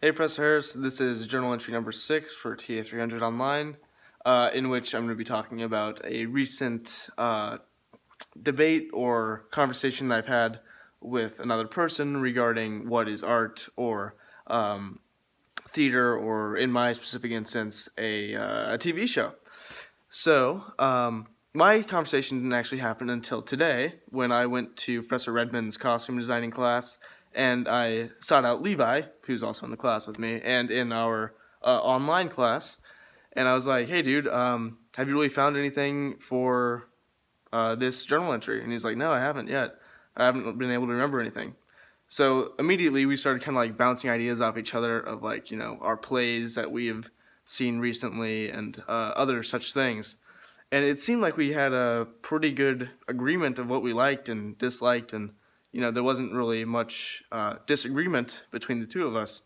Hey, Professor Harris, this is journal entry number 6 for TA300 Online, in which I'm going to be talking about a recent debate or conversation I've had with another person regarding what is art or theater, or in my specific instance, a TV show. So, my conversation didn't actually happen until today when I went to Professor Redmond's costume designing class and I sought out Levi, who's also in the class with me, and in our online class. And I was like, hey, dude, have you really found anything for this journal entry? And he's like, no, I haven't yet. I haven't been able to remember anything. So immediately we started kind of like bouncing ideas off each other of like, our plays that we have seen recently and other such things. And it seemed like we had a pretty good agreement of what we liked and disliked, and there wasn't really much disagreement between the two of us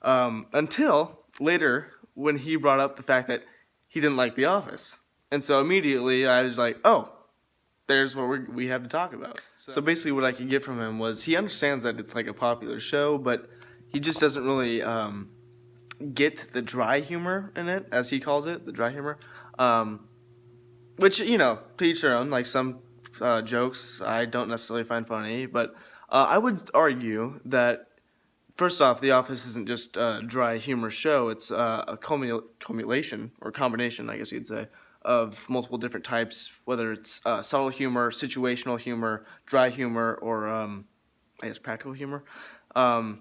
until later when he brought up the fact that he didn't like The Office. And so immediately I was like, oh, there's what we have to talk about. So basically what I could get from him was he understands that it's like a popular show, but he just doesn't really get the dry humor in it, as he calls it, the dry humor. Which, to each their own. Like some jokes I don't necessarily find funny, but I would argue that, first off, The Office isn't just a dry humor show. It's a cumulation, or combination, I guess you'd say, of multiple different types, whether it's subtle humor, situational humor, dry humor, or I guess practical humor. And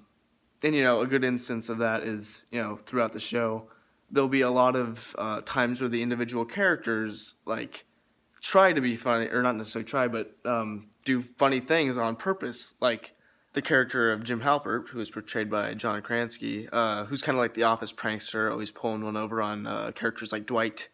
a good instance of that is, throughout the show, there'll be a lot of times where the individual characters like try to be funny, or not necessarily try, but do funny things on purpose. Like the character of Jim Halpert, who is portrayed by John Krasinski, who's kind of like the Office prankster, always pulling one over on characters like Dwight.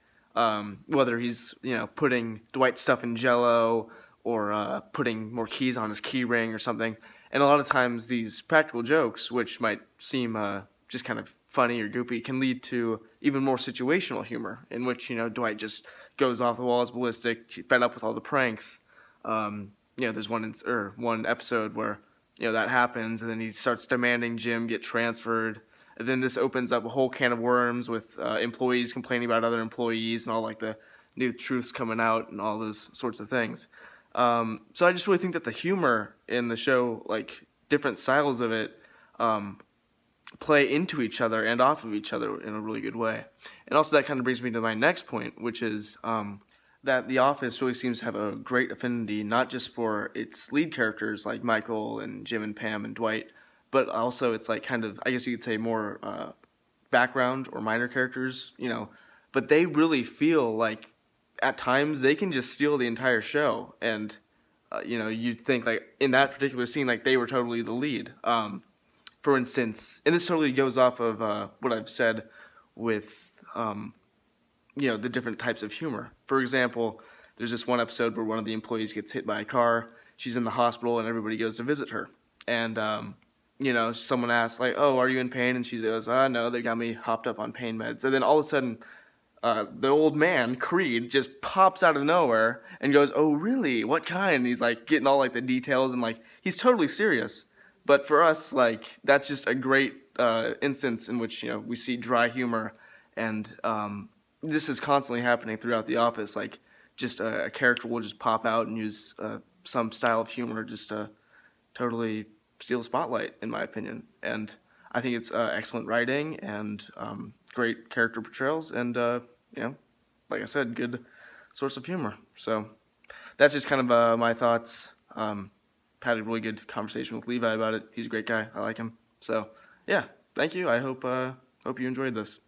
Whether he's putting Dwight's stuff in Jell-O or putting more keys on his key ring or something. And a lot of times these practical jokes, which might seem just kind of funny or goofy, can lead to even more situational humor, in which Dwight just goes off the walls, ballistic, fed up with all the pranks. There's one episode where that happens, and then he starts demanding Jim get transferred. And then this opens up a whole can of worms with employees complaining about other employees and all like the new truths coming out and all those sorts of things. So I just really think that the humor in the show, like different styles of it, play into each other and off of each other in a really good way. And also that kind of brings me to my next point, which is that The Office really seems to have a great affinity, not just for its lead characters like Michael and Jim and Pam and Dwight, but also it's like kind of, I guess you could say, more background or minor characters, but they really feel like at times they can just steal the entire show. And, you'd think like in that particular scene, like they were totally the lead. For instance, and this totally goes off of what I've said with, the different types of humor. For example, there's this one episode where one of the employees gets hit by a car. She's in the hospital and everybody goes to visit her. And, someone asks like, oh, are you in pain? And she goes, no, they got me hopped up on pain meds. And then all of a sudden, the old man, Creed, just pops out of nowhere and goes, oh, really? What kind? And he's like getting all like the details and like, he's totally serious. But for us, like, that's just a great instance in which, we see dry humor. And this is constantly happening throughout The Office. Like, just a character will just pop out and use some style of humor just to totally steal the spotlight, in my opinion. And I think it's excellent writing and great character portrayals and, like I said, good source of humor. So that's just kind of my thoughts. Had a really good conversation with Levi about it. He's a great guy. I like him. So, yeah, thank you. I hope you enjoyed this.